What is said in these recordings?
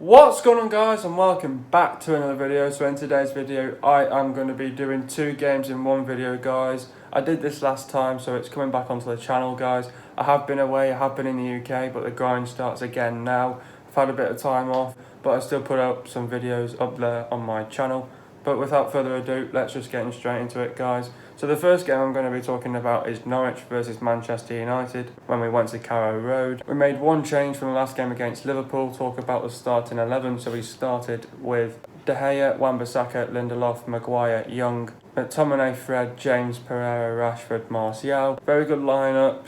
What's going on, guys, and welcome back to another video. So in today's video I am going to be doing two games in one video, guys. I did this last time, so it's coming back onto the channel, guys. I have been away, I have been in the UK, but the grind starts again now. I've had a bit of time off, but I still put up some videos up there on my channel. But without further ado, let's just get straight into it, guys. So the first game I'm going to be talking about is Norwich versus Manchester United when we went to Carrow Road. We made one change from the last game against Liverpool, talk about the starting 11. So we started with De Gea, Wan-Bissaka, Lindelof, Maguire, Young, McTominay, Fred, James, Pereira, Rashford, Martial. Very good lineup.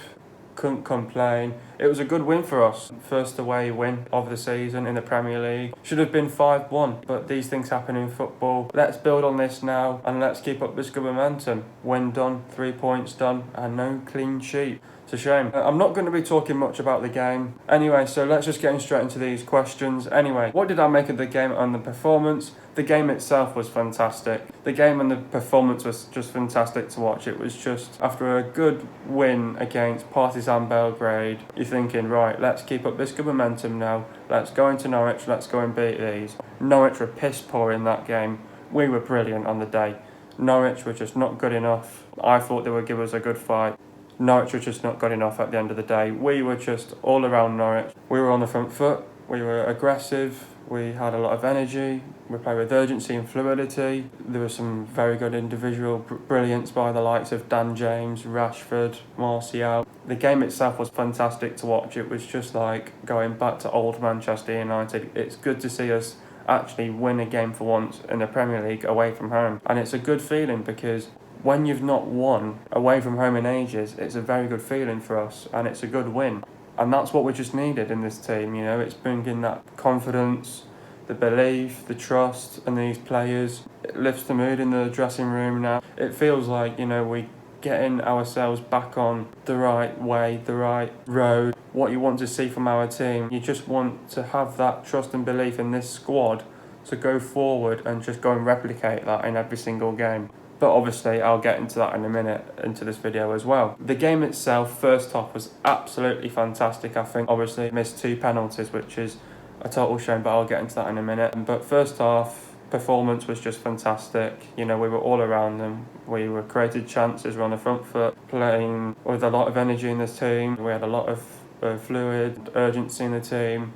Couldn't complain. It was a good win for us. First away win of the season in the Premier League. Should have been 5-1, but these things happen in football. Let's build on this now and let's keep up this good momentum. Win done, 3 points done, and no clean sheet. It's a shame. I'm not going to be talking much about the game. Anyway, so let's just get straight into these questions. Anyway, what did I make of the game and the performance? The game itself was fantastic. The game and the performance was just fantastic to watch. It was just, after a good win against Partizan Belgrade, you're thinking, right, let's keep up this good momentum now. Let's go into Norwich, let's go and beat these. Norwich were piss poor in that game. We were brilliant on the day. Norwich were just not good enough. I thought they would give us a good fight. Norwich were just not good enough at the end of the day. We were just all around Norwich. We were on the front foot. We were aggressive. We had a lot of energy. We played with urgency and fluidity. There was some very good individual brilliance by the likes of Dan James, Rashford, Martial. The game itself was fantastic to watch. It was just like going back to old Manchester United. It's good to see us actually win a game for once in the Premier League away from home. And it's a good feeling because when you've not won away from home in ages, it's a very good feeling for us and it's a good win. And that's what we just needed in this team, you know. It's bringing that confidence, the belief, the trust in these players. It lifts the mood in the dressing room now. It feels like, you know, we're getting ourselves back on the right way, the right road. What you want to see from our team, you just want to have that trust and belief in this squad to go forward and just go and replicate that in every single game. But obviously I'll get into that in a minute into this video as well. The game itself, first half, was absolutely fantastic. I think obviously missed 2 penalties, which is a total shame, but I'll get into that in a minute. But first half performance was just fantastic. You know, we were all around them. We were created chances, we were on the front foot, playing with a lot of energy in this team. We had a lot of fluid, urgency in the team,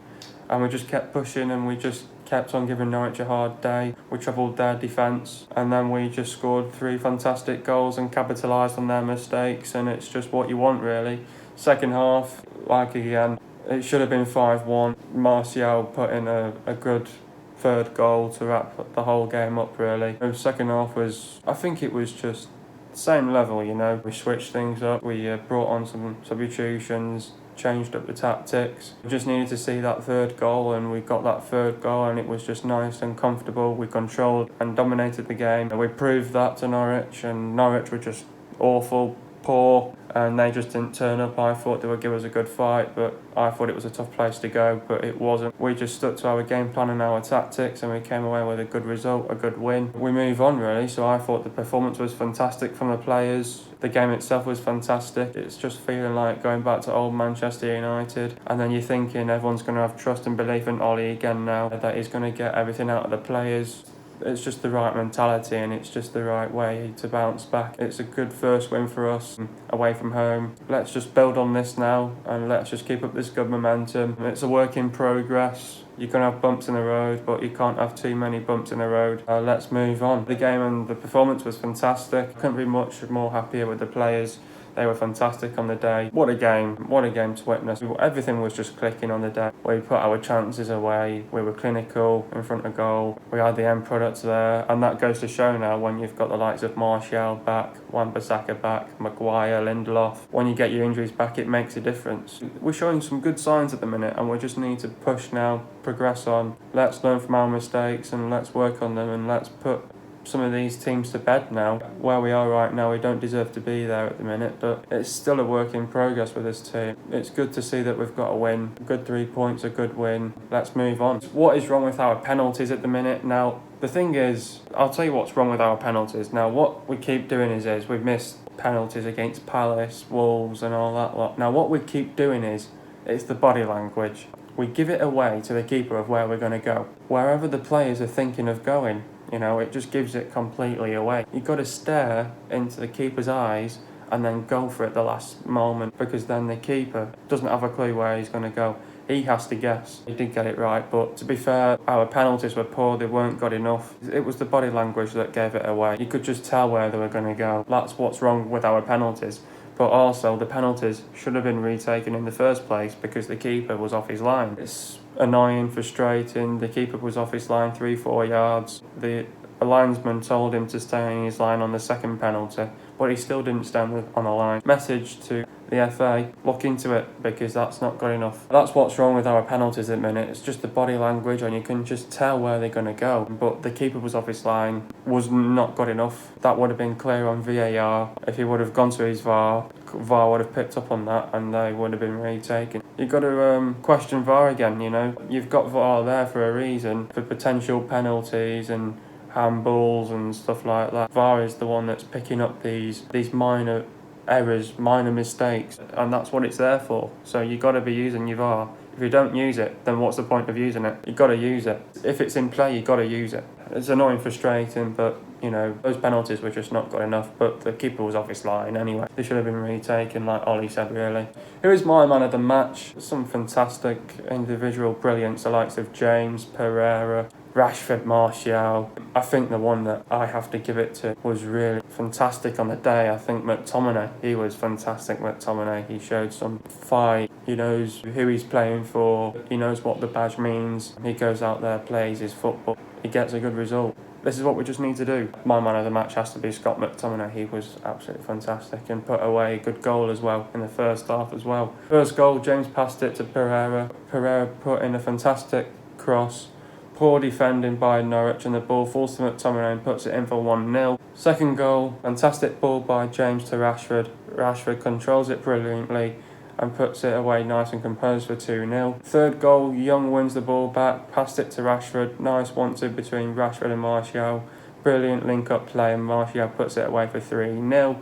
and we just kept pushing and we just kept on giving Norwich a hard day. We troubled their defence and then we just scored 3 fantastic goals and capitalised on their mistakes, and it's just what you want, really. Second half, like again, it should have been 5-1. Martial put in a good third goal to wrap the whole game up, really. The second half was, I think it was just same level, you know. We switched things up, we brought on some substitutions, changed up the tactics. We just needed to see that third goal, and we got that third goal, and it was just nice and comfortable. We controlled and dominated the game, and we proved that to Norwich, and Norwich were just awful, poor, and they just didn't turn up. I thought they would give us a good fight, but I thought it was a tough place to go, but it wasn't. We just stuck to our game plan and our tactics, and we came away with a good result, a good win. We move on, really. So I thought the performance was fantastic from the players. The game itself was fantastic. It's just feeling like going back to old Manchester United, and then you're thinking everyone's going to have trust and belief in Ollie again now, that he's going to get everything out of the players. It's just the right mentality and it's just the right way to bounce back. It's a good first win for us away from home. Let's just build on this now and let's just keep up this good momentum. It's a work in progress. You're going to have bumps in the road, but you can't have too many bumps in the road. Let's move on. The game and the performance was fantastic. Couldn't be much more happier with the players. They were fantastic on the day. What a game to witness. Everything was just clicking on the day. We put our chances away. We were clinical in front of goal. We had the end products there. And that goes to show now when you've got the likes of Martial back, Wan-Bissaka back, Maguire, Lindelof. When you get your injuries back, it makes a difference. We're showing some good signs at the minute and we just need to push now, progress on. Let's learn from our mistakes and let's work on them and let's put some of these teams to bed now. Where we are right now, we don't deserve to be there at the minute, but it's still a work in progress with this team. It's good to see that we've got a win. Good 3 points, a good win. Let's move on. What is wrong with our penalties at the minute? Now, the thing is, I'll tell you what's wrong with our penalties. Now, what we keep doing is we've missed penalties against Palace, Wolves and all that lot. Now, what we keep doing is, it's the body language. we give it away to the keeper of where we're going to go. Wherever the players are thinking of going, it just gives it completely away. You've got to stare into the keeper's eyes and then go for it the last moment, because then the keeper doesn't have a clue where he's going to go. He has to guess. He did get it right, but to be fair, our penalties were poor. They weren't good enough. It was the body language that gave it away. You could just tell where they were going to go. That's what's wrong with our penalties. But also, the penalties should have been retaken in the first place because the keeper was off his line. It's annoying, frustrating. The keeper was off his line 3-4 yards. The linesman told him to stay on his line on the second penalty, but he still didn't stand on the line. Message to the FA, look into it, because that's not good enough. That's what's wrong with our penalties at the minute. It's just the body language, and you can just tell where they're going to go. But the keeper was off his line, was not good enough. That would have been clear on VAR. If he would have gone to his VAR would have picked up on that, and they would have been retaken. You've got to question VAR again, You've got VAR there for a reason, for potential penalties and handballs and stuff like that. VAR is the one that's picking up these minor errors, minor mistakes, and that's what it's there for. So you've got to be using your VAR. If you don't use it, then what's the point of using it? You've got to use it. If it's in play, you've got to use it. It's annoying, frustrating, but those penalties were just not good enough. But the keeper was off his line anyway. They should have been retaken, like Ollie said, really. Who is my man of the match? Some fantastic individual brilliance, the likes of James, Pereira, Rashford, Martial. I think the one that I have to give it to was really fantastic on the day. I think McTominay, he was fantastic. McTominay, he showed some fight. He knows who he's playing for. He knows what the badge means. He goes out there, plays his football. He gets a good result. This is what we just need to do. My man of the match has to be Scott McTominay. He was absolutely fantastic and put away a good goal as well in the first half as well. First goal, James passed it to Pereira. Pereira put in a fantastic cross. Poor defending by Norwich, and the ball falls to McTominay and puts it in for 1-0. Second goal, fantastic ball by James to Rashford. Rashford controls it brilliantly and puts it away nice and composed for 2-0. Third goal, Young wins the ball back, passed it to Rashford. Nice 1-2 between Rashford and Martial. Brilliant link-up play, and Martial puts it away for 3-0.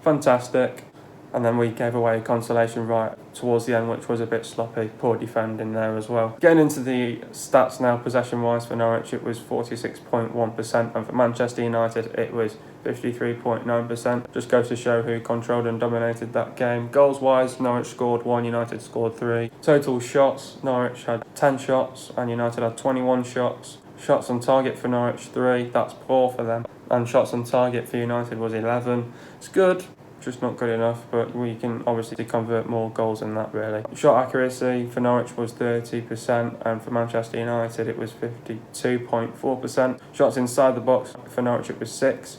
Fantastic. And then we gave away a consolation right towards the end, which was a bit sloppy. Poor defending there as well. Getting into the stats now, possession-wise for Norwich, it was 46.1%, and for Manchester United, it was 53.9%. Just goes to show who controlled and dominated that game. Goals-wise, Norwich scored 1, United scored 3. Total shots, Norwich had 10 shots, and United had 21 shots. Shots on target for Norwich, 3. That's poor for them. And shots on target for United was 11. It's good. Just not good enough, but we can obviously convert more goals than that, really. Shot accuracy for Norwich was 30%, and for Manchester United it was 52.4%. Shots inside the box for Norwich it was 6,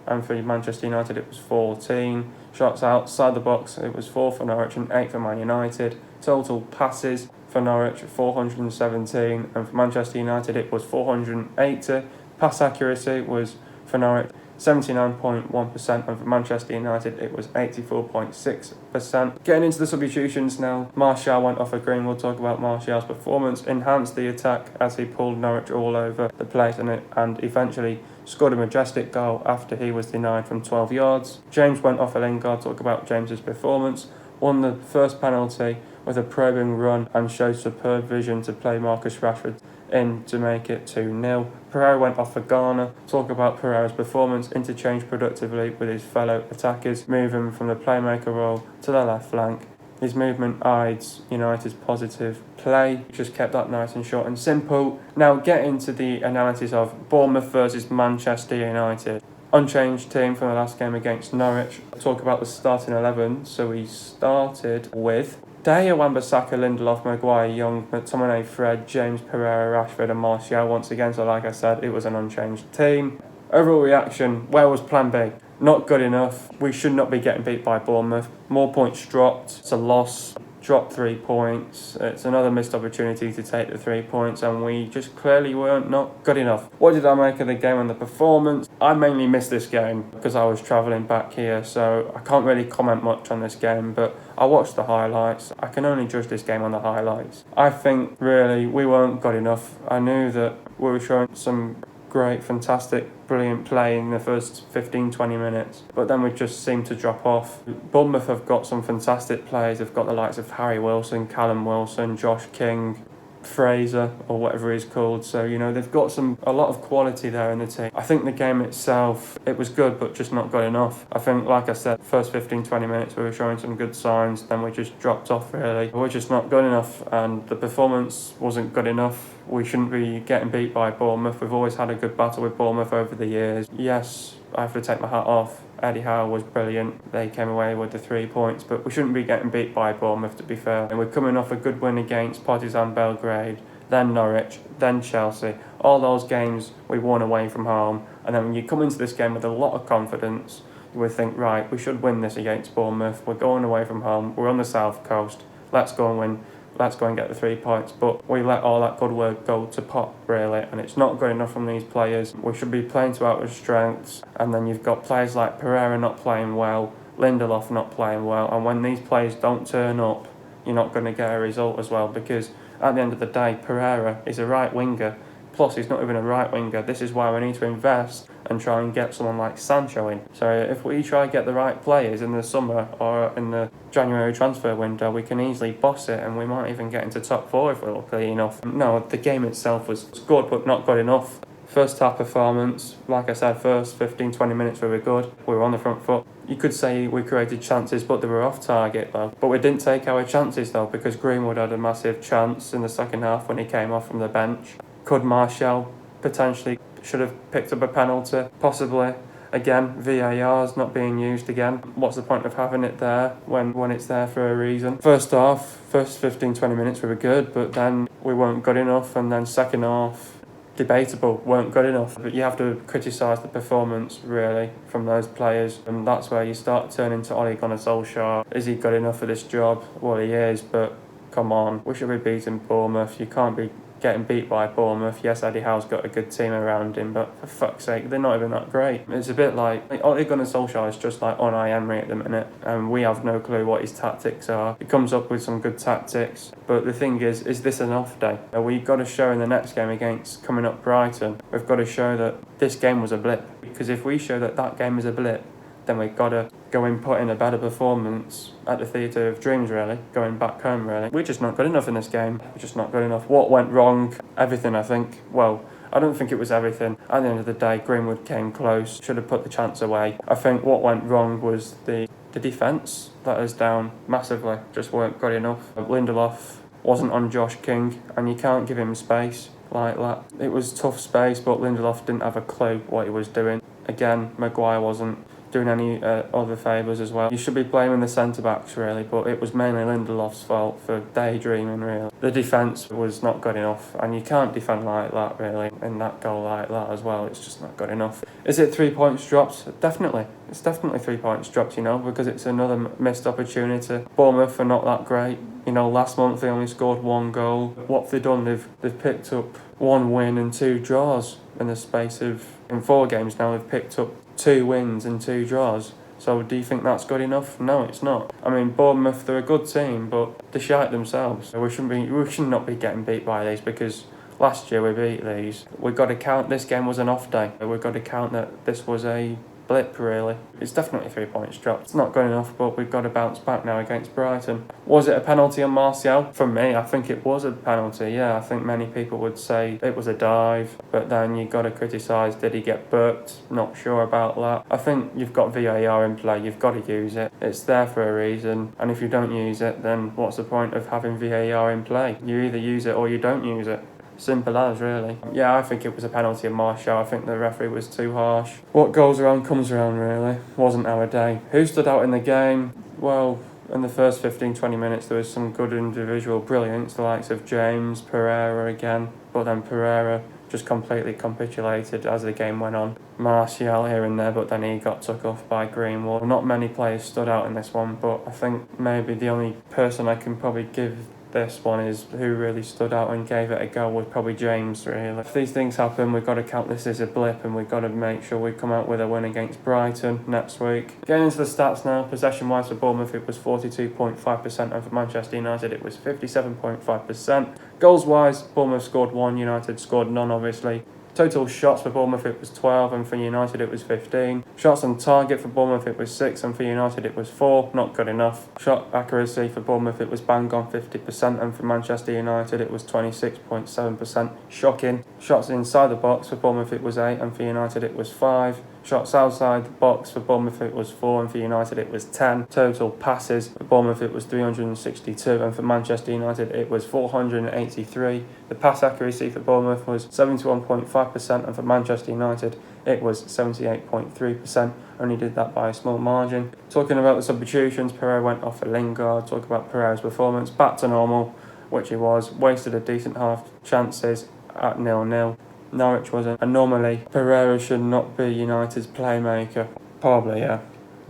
and for Manchester United it was 14. Shots outside the box it was 4 for Norwich and 8 for Man United. Total passes for Norwich 417, and for Manchester United it was 480. Pass accuracy was for Norwich 79.1%, and for Manchester United it was 84.6%. Getting into the substitutions now, Martial went off a green. We'll talk about Martial's performance. Enhanced the attack as he pulled Norwich all over the place and eventually scored a majestic goal after he was denied from 12 yards. James went off a Lingard. Talk about James's performance. Won the first penalty with a probing run and showed superb vision to play Marcus Rashford in to make it 2-0. Pereira went off for Ghana. Talk about Pereira's performance, interchanged productively with his fellow attackers, moving from the playmaker role to the left flank. His movement aids United's positive play. Just kept that nice and short and simple. Now get into the analysis of Bournemouth versus Manchester United. Unchanged team from the last game against Norwich. Talk about the starting 11. So we started with De Gea, Wan-Bissaka, Lindelof, Maguire, Young, McTominay, Fred, James, Pereira, Rashford and Martial once again. So like I said, it was an unchanged team. Overall reaction, where was plan B? Not good enough. We should not be getting beat by Bournemouth. More points dropped. It's a loss. Dropped 3 points. It's another missed opportunity to take the 3 points, and we just clearly weren't not good enough. What did I make of the game and the performance? I mainly missed this game because I was travelling back here, so I can't really comment much on this game, but I watched the highlights. I can only judge this game on the highlights. I think really we weren't good enough. I knew that we were showing some great, fantastic, brilliant play in the first 15-20 minutes, but then we just seemed to drop off. Bournemouth have got some fantastic players. They've got the likes of Harry Wilson, Callum Wilson, Josh King, Fraser or whatever he's called. So, you know, they've got a lot of quality there in the team. I think the game itself, it was good, but just not good enough. I think, like I said, first 15-20 minutes we were showing some good signs, then we just dropped off really. We're just not good enough, and the performance wasn't good enough. We shouldn't be getting beat by Bournemouth. We've always had a good battle with Bournemouth over the years. Yes, I have to take my hat off. Eddie Howe was brilliant. They came away with the 3 points, but we shouldn't be getting beat by Bournemouth, to be fair. And we're coming off a good win against Partizan Belgrade, then Norwich, then Chelsea. All those games we won away from home. And then when you come into this game with a lot of confidence, you would think, right, we should win this against Bournemouth. We're going away from home. We're on the south coast. Let's go and win. Let's go and get the 3 points. But we let all that good work go to pot, really, and it's not good enough from these players. We should be playing to our strengths, and then you've got players like Pereira not playing well, Lindelof not playing well, and when these players don't turn up, you're not going to get a result as well, because at the end of the day, Pereira is a right winger, plus he's not even a right winger. This is why we need to invest and try and get someone like Sancho in. So if we try and get the right players in the summer or in the January transfer window, we can easily boss it, and we might even get into top 4 if we're lucky enough. No, the game itself was good, but not good enough. First half performance, like I said, first 15-20 minutes we were good. We were on the front foot. You could say we created chances, but they were off target though. But we didn't take our chances though, because Greenwood had a massive chance in the second half when he came off from the bench. Could Martial potentially should have picked up a penalty? Possibly. Again, VAR's not being used again. What's the point of having it there when it's there for a reason? First 15-20 minutes we were good, but then we weren't good enough, and then second half, debatable, weren't good enough. But you have to criticise the performance, really, from those players, and that's where you start turning to Ole Gunnar Solskjaer. Is he good enough for this job? Well, he is, but come on, we should be beating Bournemouth. You can't be getting beat by Bournemouth. Yes, Eddie Howe's got a good team around him, but for fuck's sake, they're not even that great. It's a bit like Ole Gunnar Solskjaer is just like Unai Emery at the minute, and we have no clue what his tactics are. He comes up with some good tactics, but the thing is this an off day? We've got to show in the next game against coming up Brighton, we've got to show that this game was a blip, because if we show that game is a blip, then we've got to go and put in a better performance at the Theatre of Dreams, really, going back home, really. We're just not good enough in this game. We're just not good enough. What went wrong? Everything, I think. Well, I don't think it was everything. At the end of the day, Greenwood came close, should have put the chance away. I think what went wrong was the defence let us down massively, just weren't good enough. Lindelof wasn't on Josh King, and you can't give him space like that. It was tough space, but Lindelof didn't have a clue what he was doing. Again, Maguire wasn't doing any other favours as well. You should be blaming the centre-backs, really, but it was mainly Lindelof's fault for daydreaming, really. The defence was not good enough, and you can't defend like that, really, in that goal like that as well. It's just not good enough. Is it 3 points dropped? Definitely. It's definitely 3 points dropped, you know, because it's another missed opportunity. Bournemouth are not that great. You know, last month they only scored 1 goal. What have they done? They've picked up 1 win and 2 draws in the space of... In 4 games now, they've picked up 2 wins and 2 draws. So do you think that's good enough? No, it's not. I mean, Bournemouth, they're a good team, but they shite themselves. So we should not be getting beat by these, because last year we beat these. We've got to count this game was an off day. We've got to count that this was a blip, really. It's definitely 3 points dropped. It's not good enough, but we've got to bounce back now against Brighton. Was it a penalty on Martial? For me, I think it was a penalty, yeah. I think many people would say it was a dive, but then you've got to criticise, did he get booked? Not sure about that. I think you've got VAR in play, you've got to use it. It's there for a reason, and if you don't use it, then what's the point of having VAR in play? You either use it or you don't use it. Simple as, really. Yeah, I think it was a penalty on Martial. I think the referee was too harsh. What goes around comes around, really. Wasn't our day. Who stood out in the game? Well, in the first 15-20 minutes there was some good individual brilliance, the likes of James, Pereira again, but then Pereira just completely capitulated as the game went on. Martial here and there, but then he got took off by Greenwood. Not many players stood out in this one, but I think maybe the only person I can probably give this one is who really stood out and gave it a go was probably James, really. If these things happen, we've got to count this as a blip, and we've got to make sure we come out with a win against Brighton next week. Getting into the stats now, possession-wise for Bournemouth, it was 42.5%, and for Manchester United, it was 57.5%. Goals-wise, Bournemouth scored 1, United scored none, obviously. Total shots for Bournemouth it was 12, and for United it was 15. Shots on target for Bournemouth it was 6, and for United it was 4. Not good enough. Shot accuracy for Bournemouth it was bang on 50%, and for Manchester United it was 26.7%. Shocking. Shots inside the box for Bournemouth it was 8, and for United it was 5. Shots outside the box for Bournemouth it was 4, and for United it was 10. Total passes for Bournemouth it was 362, and for Manchester United it was 483. The pass accuracy for Bournemouth was 71.5%, and for Manchester United it was 78.3%. Only did that by a small margin. Talking about the substitutions, Pereira went off for Lingard. Talk about Pereira's performance, back to normal, which he was. Wasted a decent half chances at 0-0. Norwich was an anomaly. Pereira should not be United's playmaker. Probably, yeah,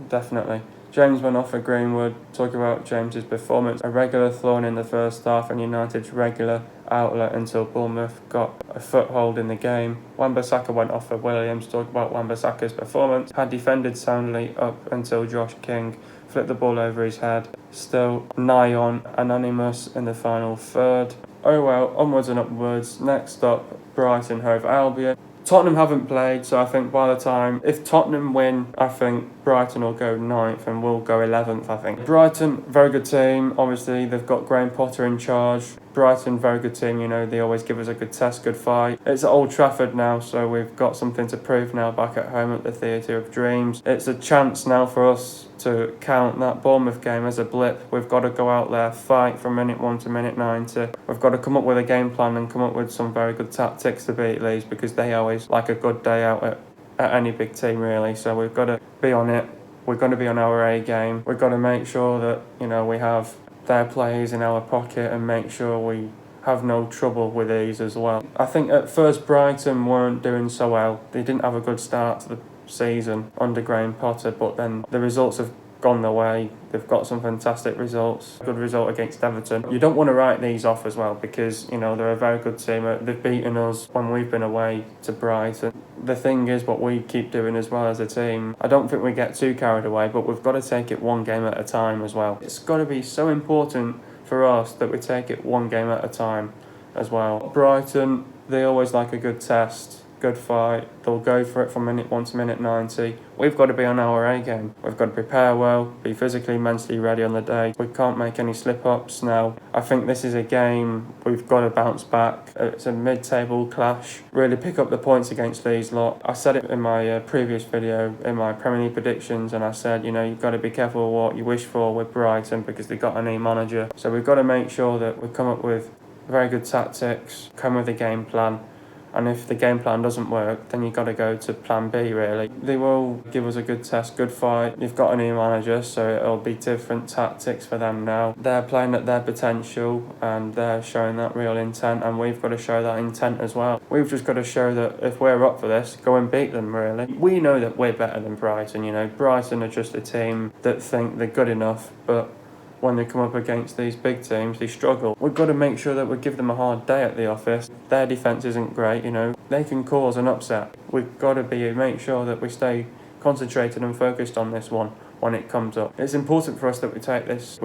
definitely. James went off for Greenwood. Talk about James's performance. A regular thorn in the first half and United's regular outlet until Bournemouth got a foothold in the game. Wan-Bissaka went off for Williams. Talk about Wan-Bissaka's performance. Had defended soundly up until Josh King flipped the ball over his head. Still nigh on anonymous in the final third. Oh well, onwards and upwards. Next up, Brighton Hove Albion. Tottenham haven't played, so I think by the time, if Tottenham win, I think Brighton will go 9th and we'll go 11th, I think. Brighton, very good team. Obviously, they've got Graham Potter in charge. Brighton, very good team. You know, they always give us a good test, good fight. It's at Old Trafford now, so we've got something to prove now back at home at the Theatre of Dreams. It's a chance now for us to count that Bournemouth game as a blip. We've got to go out there, fight from minute 1 to minute 90. We've got to come up with a game plan and come up with some very good tactics to beat Leeds, because they always like a good day out at any big team, really. So we've got to be on it. We're going to be on our A game. We've got to make sure that, you know, we have their players in our pocket and make sure we have no trouble with these as well. I think at first Brighton weren't doing so well. They didn't have a good start to the season under Graham Potter, but then the results have gone their way. They've got some fantastic results. Good result against Everton. You don't want to write these off as well, because, you know, they're a very good team. They've beaten us when we've been away to Brighton. The thing is, what we keep doing as well as a team, I don't think we get too carried away, but we've got to take it one game at a time as well. It's got to be so important for us that we take it one game at a time as well. Brighton, they always like a good test, good fight. They'll go for it from minute 1 to minute 90. We've got to be on our A game. We've got to prepare well, be physically, mentally ready on the day. We can't make any slip-ups now. I think this is a game we've got to bounce back. It's a mid-table clash. Really pick up the points against Leeds lot. I said it in my previous video, in my Premier League predictions, and I said, you know, you've got to be careful what you wish for with Brighton, because they've got a new manager. So we've got to make sure that we come up with very good tactics, come with a game plan. And if the game plan doesn't work, then you've got to go to plan B, really. They will give us a good test, good fight. You've got a new manager, so it'll be different tactics for them now. They're playing at their potential and they're showing that real intent, and we've got to show that intent as well. We've just got to show that if we're up for this, go and beat them, really. We know that we're better than Brighton, you know. Brighton are just a team that think they're good enough, but when they come up against these big teams, they struggle. We've got to make sure that we give them a hard day at the office. Their defence isn't great, you know. They can cause an upset. We've got to make sure that we stay concentrated and focused on this one when it comes up. It's important for us that we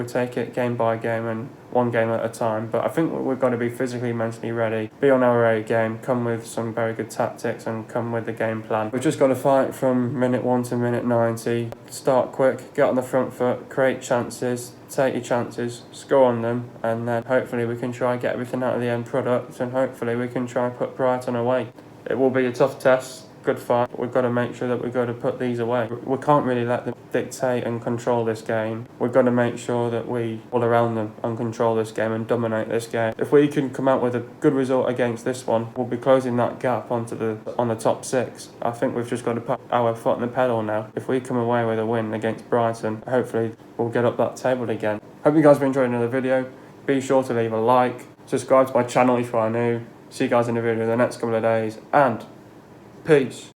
take it game by game and one game at a time, but I think we've got to be physically, mentally ready, be on our A game, come with some very good tactics and come with the game plan. We've just got to fight from minute 1 to minute 90, start quick, get on the front foot, create chances, take your chances, score on them, and then hopefully we can try and get everything out of the end product, and hopefully we can try and put Brighton away. It will be a tough test, good fight. We've got to make sure that we've got to put these away. We can't really let them dictate and control this game. We've got to make sure that we all around them and control this game and dominate this game. If we can come out with a good result against this one, we'll be closing that gap on the top 6. I think we've just got to put our foot on the pedal now. If we come away with a win against Brighton, hopefully we'll get up that table again. Hope you guys have enjoyed another video. Be sure to leave a like, subscribe to my channel if you are new. See you guys in the video in the next couple of days, and peace.